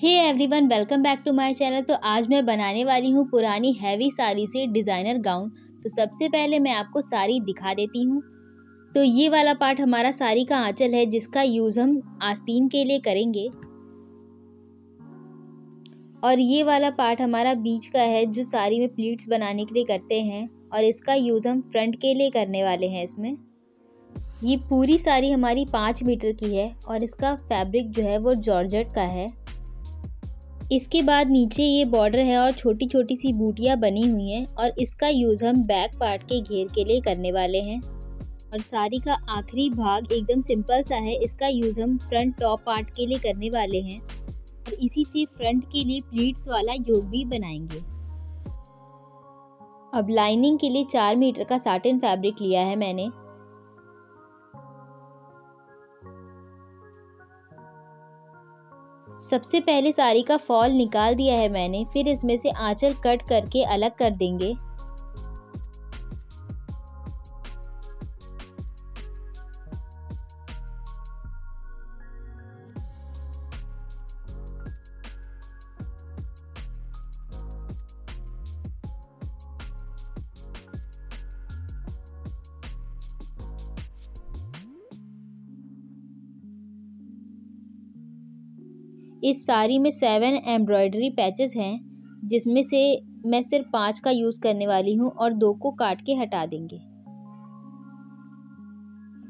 Hey everyone, welcome back to my channel. तो आज मैं बनाने वाली हूँ पुरानी हैवी साड़ी से डिज़ाइनर गाउन। तो सबसे पहले मैं आपको साड़ी दिखा देती हूँ। तो ये वाला पार्ट हमारा साड़ी का आंचल है, जिसका यूज़ हम आस्तीन के लिए करेंगे। और ये वाला पार्ट हमारा बीच का है, जो साड़ी में प्लीट्स बनाने के लिए करते हैं, और इसका यूज़ हम फ्रंट के लिए करने वाले हैं। इसमें ये पूरी साड़ी हमारी 5 मीटर की है और इसका फैब्रिक जो है वो जॉर्जेट का है। इसके बाद नीचे ये बॉर्डर है और छोटी छोटी सी बूटियाँ बनी हुई हैं, और इसका यूज़ हम बैक पार्ट के घेर के लिए करने वाले हैं। और साड़ी का आखिरी भाग एकदम सिंपल सा है, इसका यूज़ हम फ्रंट टॉप पार्ट के लिए करने वाले हैं, और इसी से फ्रंट के लिए प्लीट्स वाला योग भी बनाएंगे। अब लाइनिंग के लिए 4 मीटर का साटिन फैब्रिक लिया है मैंने। सबसे पहले साड़ी का फॉल निकाल दिया है मैंने, फिर इसमें से आंचल कट करके अलग कर देंगे। इस साड़ी में 7 एम्ब्रॉयडरी पैचेस हैं, जिसमें से मैं सिर्फ 5 का यूज़ करने वाली हूँ और 2 को काट के हटा देंगे।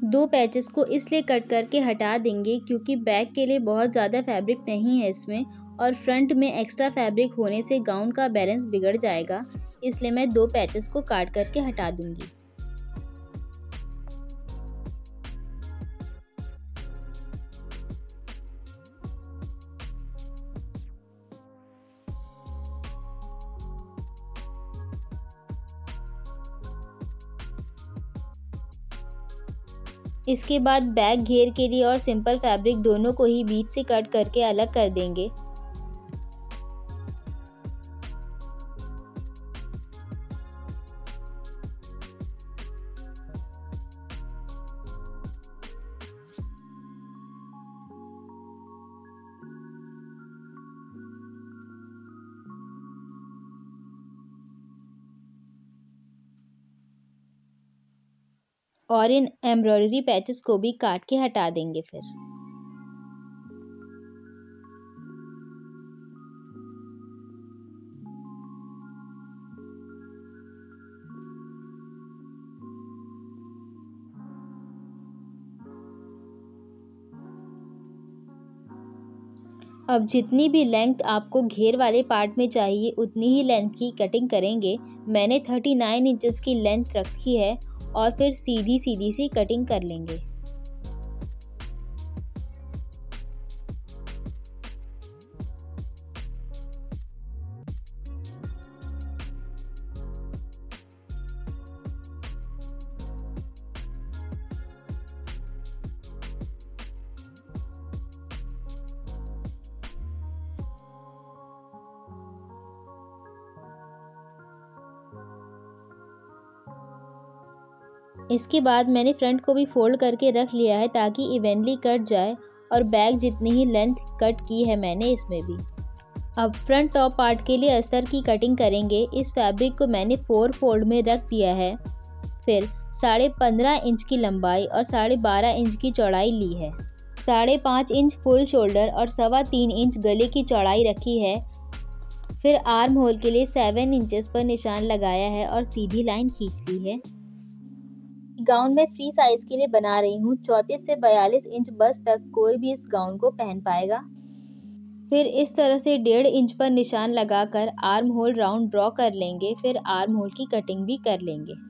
2 पैचेस को इसलिए कट करके हटा देंगे क्योंकि बैक के लिए बहुत ज़्यादा फैब्रिक नहीं है इसमें, और फ्रंट में एक्स्ट्रा फैब्रिक होने से गाउन का बैलेंस बिगड़ जाएगा, इसलिए मैं 2 पैचेस को काट करके हटा दूंगी। इसके बाद बैक घेर के लिए और सिंपल फैब्रिक दोनों को ही बीच से कट करके अलग कर देंगे। और इन एम्ब्रॉयडरी पैचेस को भी काट के हटा देंगे। फिर अब जितनी भी लेंथ आपको घेर वाले पार्ट में चाहिए उतनी ही लेंथ की कटिंग करेंगे। मैंने 39 इंचेस की लेंथ रखी है, और फिर सीधी सीधी सी कटिंग कर लेंगे। इसके बाद मैंने फ्रंट को भी फोल्ड करके रख लिया है ताकि इवनली कट जाए, और बैक जितनी ही लेंथ कट की है मैंने इसमें भी। अब फ्रंट टॉप पार्ट के लिए अस्तर की कटिंग करेंगे। इस फैब्रिक को मैंने 4 फोल्ड में रख दिया है। फिर 15.5 इंच की लंबाई और 12.5 इंच की चौड़ाई ली है। 5.5 इंच फुल शोल्डर और 3.25 इंच गले की चौड़ाई रखी है। फिर आर्म होल के लिए 7 इंचेस पर निशान लगाया है और सीधी लाइन खींच ली है। गाउन में फ्री साइज के लिए बना रही हूँ। 34 से 42 इंच बस तक कोई भी इस गाउन को पहन पाएगा। फिर इस तरह से 1.5 इंच पर निशान लगाकर आर्म होल राउंड ड्रॉ कर लेंगे। फिर आर्म होल की कटिंग भी कर लेंगे।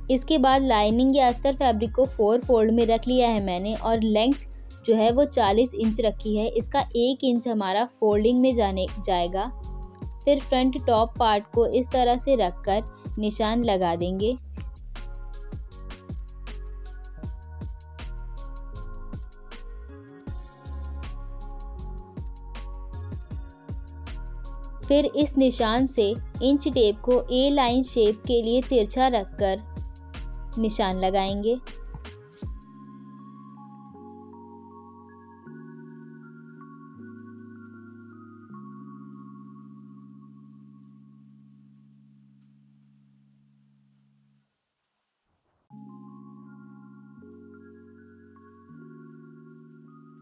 इसके बाद लाइनिंग या अस्तर फैब्रिक को 4 फोल्ड में रख लिया है मैंने, और लेंथ जो है वो 40 इंच रखी है। इसका 1 इंच हमारा फोल्डिंग में जाएगा। फिर फ्रंट टॉप पार्ट को इस तरह से रखकर निशान लगा देंगे। फिर इस निशान से इंच टेप को ए लाइन शेप के लिए तिरछा रखकर निशान लगाएंगे।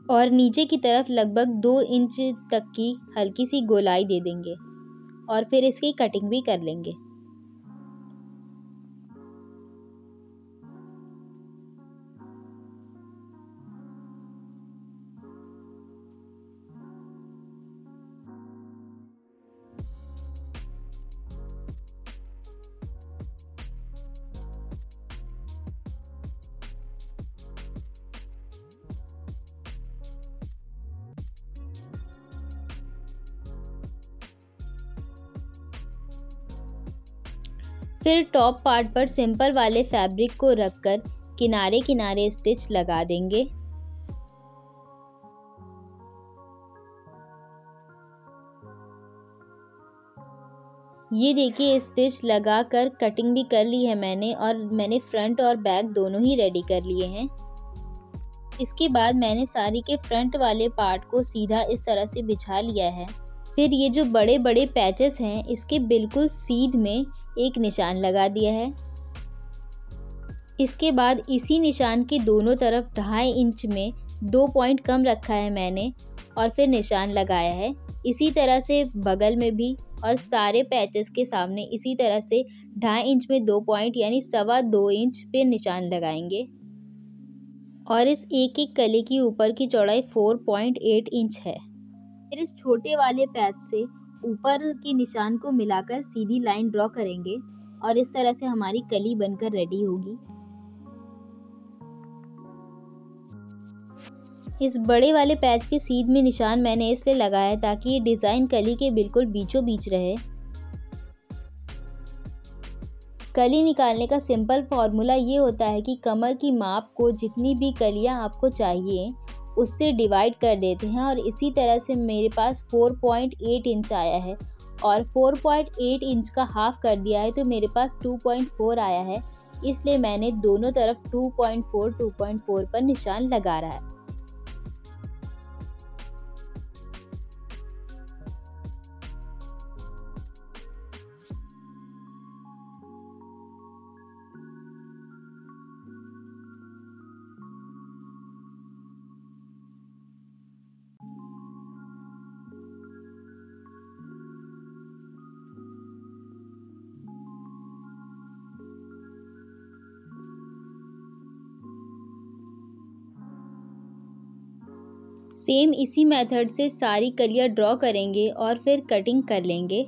और नीचे की तरफ लगभग 2 इंच तक की हल्की सी गोलाई दे देंगे और फिर इसकी कटिंग भी कर लेंगे। फिर टॉप पार्ट पर सिंपल वाले फैब्रिक को रखकर किनारे किनारे स्टिच लगा देंगे। ये देखिए स्टिच लगाकर कटिंग भी कर ली है मैंने, और मैंने फ्रंट और बैक दोनों ही रेडी कर लिए हैं। इसके बाद मैंने साड़ी के फ्रंट वाले पार्ट को सीधा इस तरह से बिछा लिया है। फिर ये जो बड़े बड़े पैचेस हैं इसके बिल्कुल सीध में एक निशान लगा दिया है। इसके बाद इसी निशान के दोनों तरफ 2.5 इंच में 2 पॉइंट कम रखा है मैंने और फिर निशान लगाया है। इसी तरह से बगल में भी और सारे पैचेस के सामने इसी तरह से 2.5 इंच में 2 पॉइंट यानी 2.25 इंच पे निशान लगाएंगे। और इस एक एक कली की ऊपर की चौड़ाई 4.8 इंच है। फिर इस छोटे वाले पैच से ऊपर की निशान को मिलाकर सीधी लाइन ड्रॉ करेंगे और इस तरह से हमारी कली बनकर रेडी होगी। इस बड़े वाले पैच के सीध में निशान मैंने इसलिए लगाया है ताकि ये डिज़ाइन कली के बिल्कुल बीचों बीच रहे। कली निकालने का सिंपल फॉर्मूला ये होता है कि कमर की माप को जितनी भी कलियां आपको चाहिए उससे डिवाइड कर देते हैं, और इसी तरह से मेरे पास 4.8 इंच आया है और 4.8 इंच का हाफ कर दिया है तो मेरे पास 2.4 आया है। इसलिए मैंने दोनों तरफ 2.4 पर निशान लगा रहा है। सेम इसी मेथड से सारी कलियां ड्रॉ करेंगे और फिर कटिंग कर लेंगे।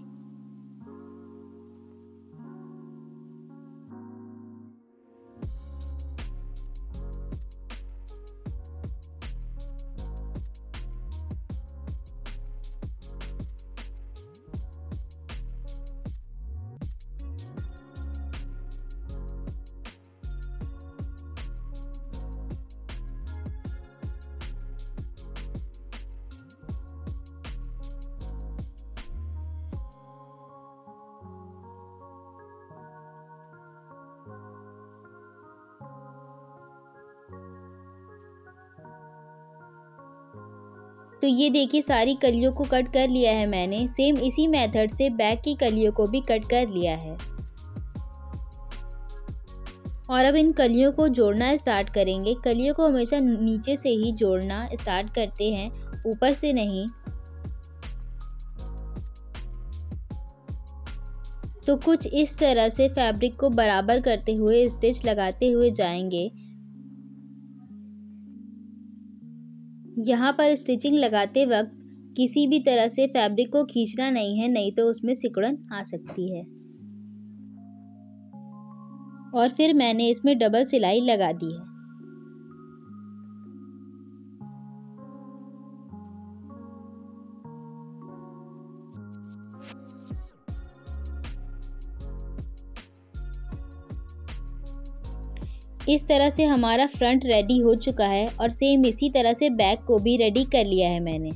तो ये देखिए सारी कलियों को कट कर लिया है मैंने। सेम इसी मेथड से बैक की कलियों को भी कट कर लिया है। और अब इन कलियों को जोड़ना स्टार्ट करेंगे। कलियों को हमेशा नीचे से ही जोड़ना स्टार्ट करते हैं, ऊपर से नहीं। तो कुछ इस तरह से फैब्रिक को बराबर करते हुए स्टिच लगाते हुए जाएंगे। यहाँ पर स्टिचिंग लगाते वक्त किसी भी तरह से फैब्रिक को खींचना नहीं है, नहीं तो उसमें सिकुड़न आ सकती है। और फिर मैंने इसमें डबल सिलाई लगा दी है। इस तरह से हमारा फ्रंट रेडी हो चुका है और सेम इसी तरह से बैक को भी रेडी कर लिया है मैंने।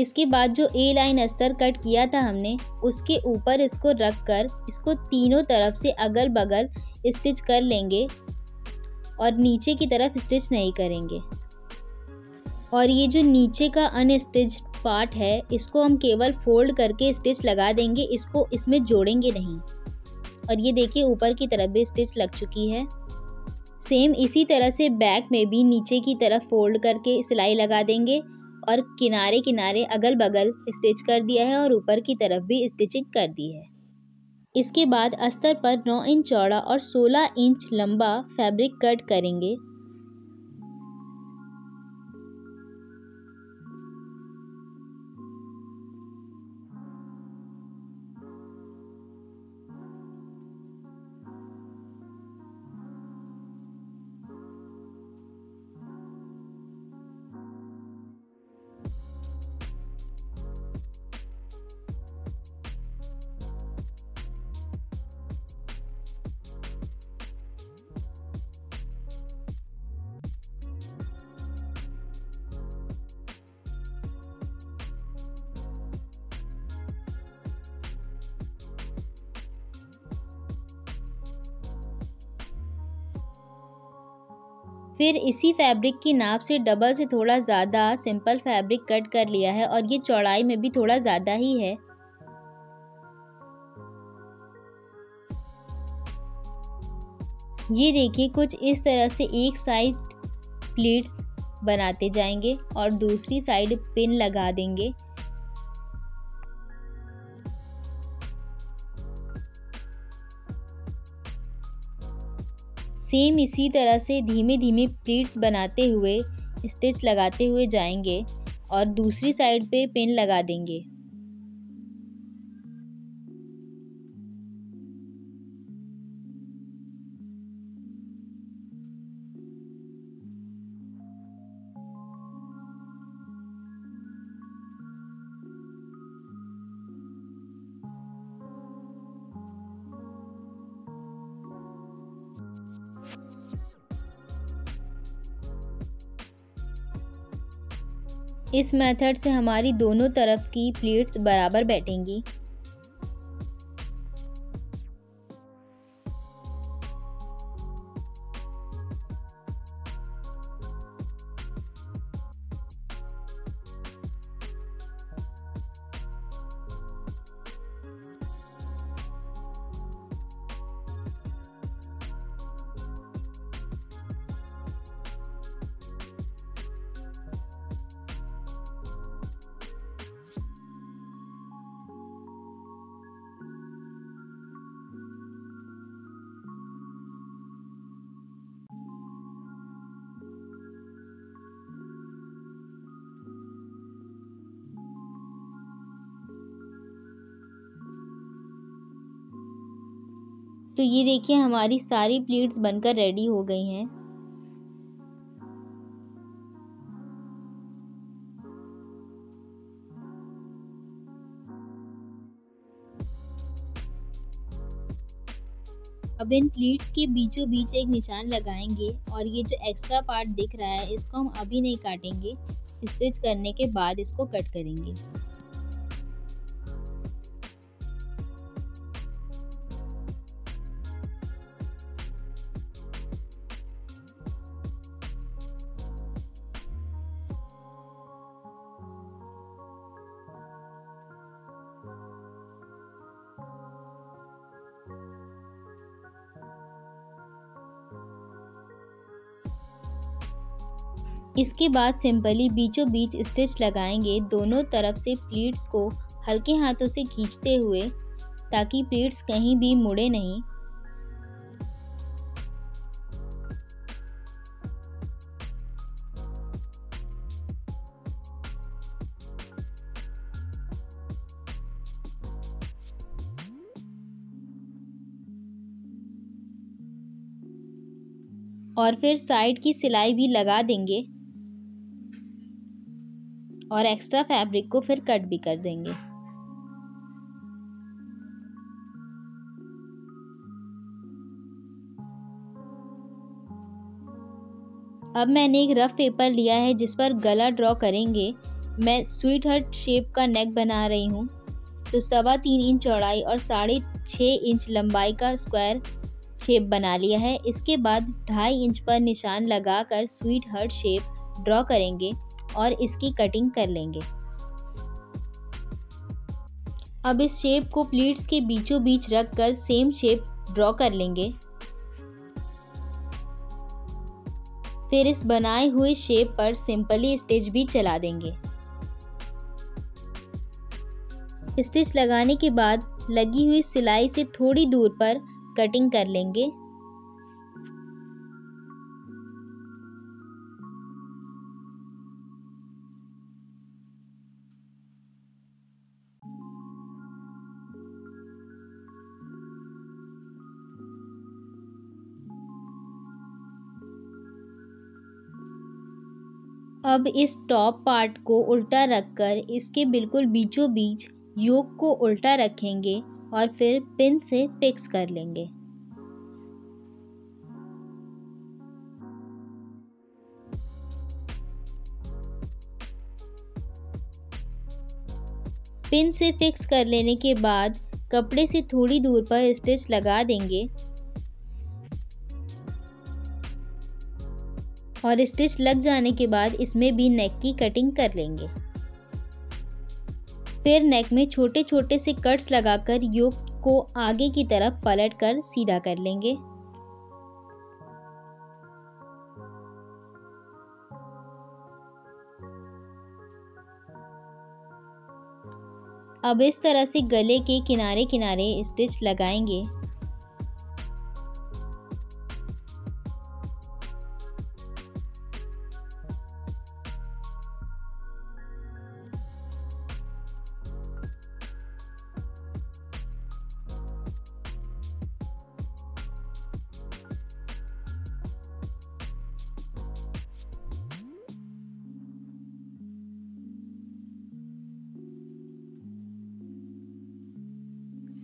इसके बाद जो ए लाइन अस्तर कट किया था हमने, उसके ऊपर इसको रख कर इसको तीनों तरफ से अगल बगल स्टिच कर लेंगे और नीचे की तरफ स्टिच नहीं करेंगे। और ये जो नीचे का अनस्टिच्ड पार्ट है, इसको हम केवल फोल्ड करके स्टिच लगा देंगे, इसको इसमें जोड़ेंगे नहीं। और ये देखिए ऊपर की तरफ भी स्टिच लग चुकी है। सेम इसी तरह से बैक में भी नीचे की तरफ फोल्ड करके सिलाई लगा देंगे और किनारे किनारे अगल बगल स्टिच कर दिया है और ऊपर की तरफ भी स्टिचिंग कर दी है। इसके बाद अस्तर पर 9 इंच चौड़ा और 16 इंच लंबा फैब्रिक कट करेंगे। फिर इसी फैब्रिक की नाप से डबल से थोड़ा ज़्यादा सिंपल फैब्रिक कट कर लिया है और ये चौड़ाई में भी थोड़ा ज़्यादा ही है। ये देखिए कुछ इस तरह से एक साइड प्लीट्स बनाते जाएंगे और दूसरी साइड पिन लगा देंगे। सेम इसी तरह से धीमे धीमे प्लीट्स बनाते हुए स्टिच लगाते हुए जाएंगे और दूसरी साइड पे पिन लगा देंगे। इस मेथड से हमारी दोनों तरफ की प्लीट्स बराबर बैठेंगी। तो ये देखिए हमारी सारी प्लीट्स बनकर रेडी हो गई हैं। अब इन प्लीट्स के बीचों बीच एक निशान लगाएंगे और ये जो एक्स्ट्रा पार्ट दिख रहा है इसको हम अभी नहीं काटेंगे, स्टिच करने के बाद इसको कट करेंगे। इसके बाद सिंपली बीचों बीच स्टिच लगाएंगे, दोनों तरफ से प्लीट्स को हल्के हाथों से खींचते हुए ताकि प्लीट्स कहीं भी मुड़े नहीं। और फिर साइड की सिलाई भी लगा देंगे और एक्स्ट्रा फैब्रिक को फिर कट भी कर देंगे। अब मैंने एक रफ पेपर लिया है जिस पर गला ड्रॉ करेंगे। मैं स्वीट हार्ट शेप का नेक बना रही हूँ। तो 3.25 इंच चौड़ाई और 6.5 इंच लंबाई का स्क्वायर शेप बना लिया है। इसके बाद 2.5 इंच पर निशान लगाकर स्वीट हार्ट शेप ड्रॉ करेंगे और इसकी कटिंग कर लेंगे। अब इस शेप को प्लीट्स के बीचों बीच रखकर सेम शेप ड्रॉ कर लेंगे। फिर इस बनाए हुए शेप पर सिंपली स्टिच भी चला देंगे। स्टिच लगाने के बाद लगी हुई सिलाई से थोड़ी दूर पर कटिंग कर लेंगे। अब इस टॉप पार्ट को उल्टा रखकर इसके बिल्कुल बीचों बीच योक को उल्टा रखेंगे और फिर पिन से फिक्स कर लेंगे। पिन से फिक्स कर लेने के बाद कपड़े से थोड़ी दूर पर स्टिच लगा देंगे और स्टिच लग जाने के बाद इसमें भी नेक की कटिंग कर लेंगे। फिर नेक में छोटे छोटे से कट्स लगाकर योक को आगे की तरफ पलट कर सीधा कर लेंगे। अब इस तरह से गले के किनारे किनारे स्टिच लगाएंगे।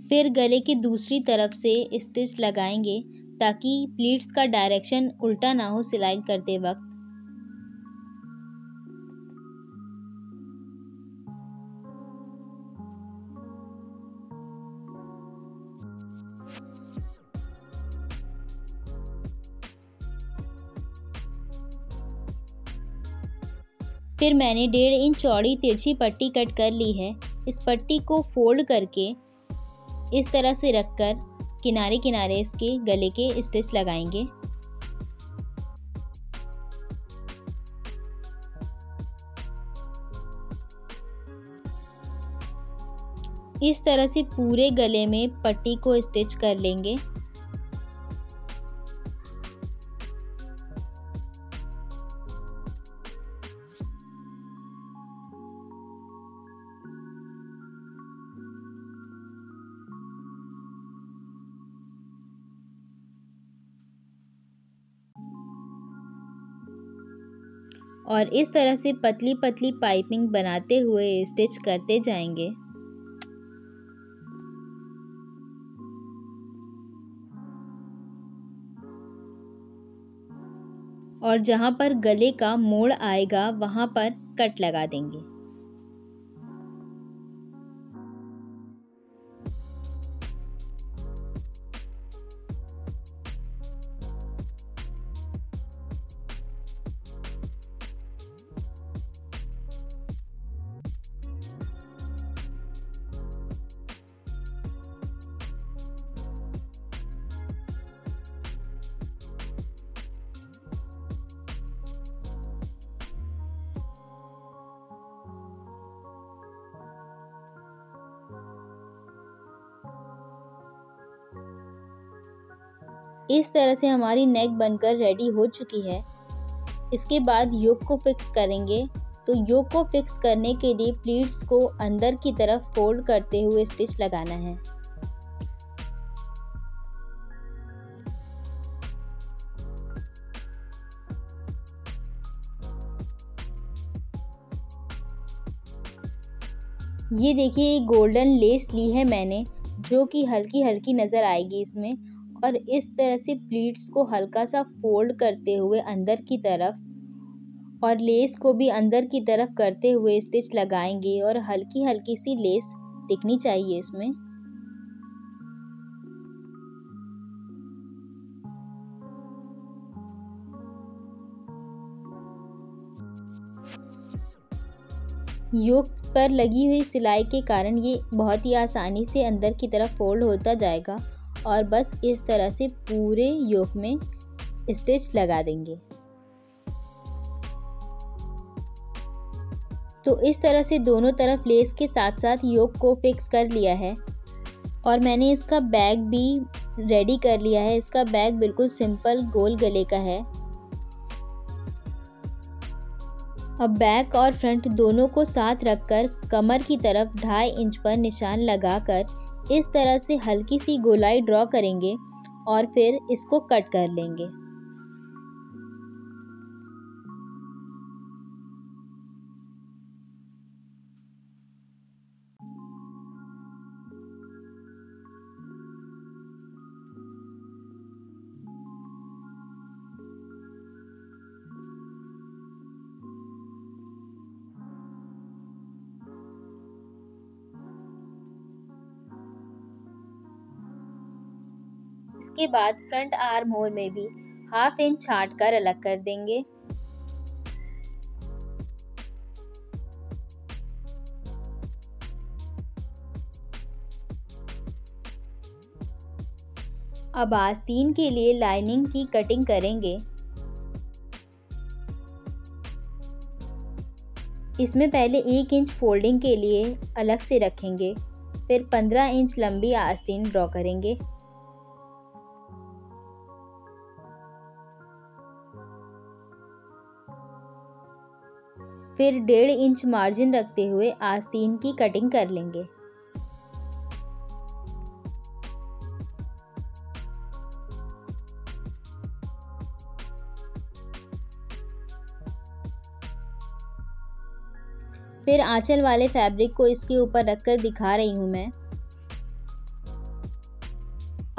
फिर गले की दूसरी तरफ से स्टिच लगाएंगे ताकि प्लीट्स का डायरेक्शन उल्टा ना हो सिलाई करते वक्त। फिर मैंने 1.5 इंच चौड़ी तिरछी पट्टी कट कर ली है। इस पट्टी को फोल्ड करके इस तरह से रखकर किनारे किनारे इसके गले के स्टिच लगाएंगे। इस तरह से पूरे गले में पट्टी को स्टिच कर लेंगे। और इस तरह से पतली पतली पाइपिंग बनाते हुए स्टिच करते जाएंगे। और जहां पर गले का मोड़ आएगा वहां पर कट लगा देंगे। इस तरह से हमारी नेक बनकर रेडी हो चुकी है। इसके बाद योक को फिक्स करेंगे। तो योक को फिक्स करने के लिए प्लीट्स को अंदर की तरफ फोल्ड करते हुए स्टिच लगाना है। ये देखिए गोल्डन लेस ली है मैंने, जो कि हल्की हल्की नज़र आएगी इसमें। और इस तरह से प्लीट्स को हल्का सा फोल्ड करते हुए अंदर की तरफ और लेस को भी अंदर की तरफ करते हुए स्टिच लगाएंगे और हल्की हल्की सी लेस दिखनी चाहिए इसमें। योक पर लगी हुई सिलाई के कारण ये बहुत ही आसानी से अंदर की तरफ फोल्ड होता जाएगा और बस इस तरह से पूरे योक में स्टिच लगा देंगे। तो इस तरह से दोनों तरफ लेस के साथ साथ योक को फिक्स कर लिया है और मैंने इसका बैग भी रेडी कर लिया है। इसका बैग बिल्कुल सिंपल गोल गले का है। अब बैक और फ्रंट दोनों को साथ रखकर कमर की तरफ 2.5 इंच पर निशान लगाकर इस तरह से हल्की सी गोलाई ड्रॉ करेंगे और फिर इसको कट कर लेंगे। इसके बाद फ्रंट आर्म होल में भी 1/2 इंच छांट कर अलग कर देंगे। अब आस्तीन के लिए लाइनिंग की कटिंग करेंगे। इसमें पहले 1 इंच फोल्डिंग के लिए अलग से रखेंगे, फिर 15 इंच लंबी आस्तीन ड्रॉ करेंगे। फिर 1.5 इंच मार्जिन रखते हुए आस्तीन की कटिंग कर लेंगे। फिर आंचल वाले फैब्रिक को इसके ऊपर रखकर दिखा रही हूँ मैं।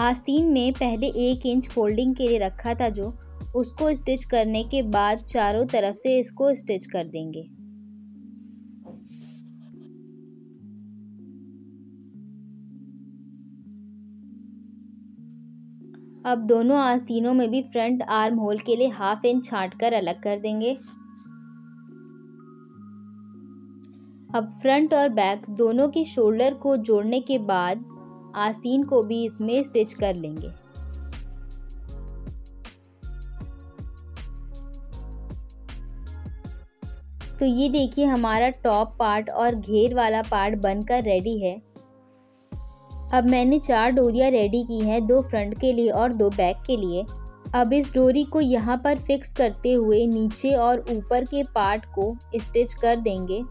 आस्तीन में पहले 1 इंच फोल्डिंग के लिए रखा था जो, उसको स्टिच करने के बाद चारों तरफ से इसको स्टिच कर देंगे। अब दोनों आस्तीनों में भी फ्रंट आर्म होल के लिए 1/2 इंच छांट कर अलग कर देंगे। अब फ्रंट और बैक दोनों के शोल्डर को जोड़ने के बाद आस्तीन को भी इसमें स्टिच कर लेंगे। तो ये देखिए हमारा टॉप पार्ट और घेर वाला पार्ट बनकर रेडी है। अब मैंने 4 डोरियाँ रेडी की हैं, 2 फ्रंट के लिए और 2 बैक के लिए। अब इस डोरी को यहाँ पर फिक्स करते हुए नीचे और ऊपर के पार्ट को स्टिच कर देंगे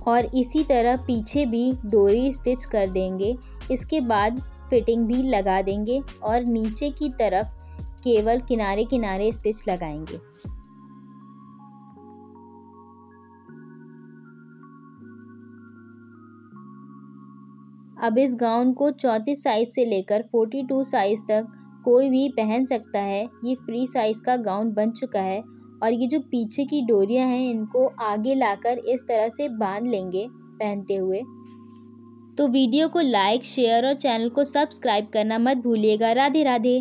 और इसी तरह पीछे भी डोरी स्टिच कर देंगे। इसके बाद फिटिंग भी लगा देंगे और नीचे की तरफ केवल किनारे किनारे स्टिच लगाएंगे। अब इस गाउन को 34 साइज से लेकर 42 साइज तक कोई भी पहन सकता है। ये फ्री साइज का गाउन बन चुका है और ये जो पीछे की डोरियां हैं इनको आगे लाकर इस तरह से बांध लेंगे पहनते हुए। तो वीडियो को लाइक, शेयर और चैनल को सब्सक्राइब करना मत भूलिएगा। राधे राधे।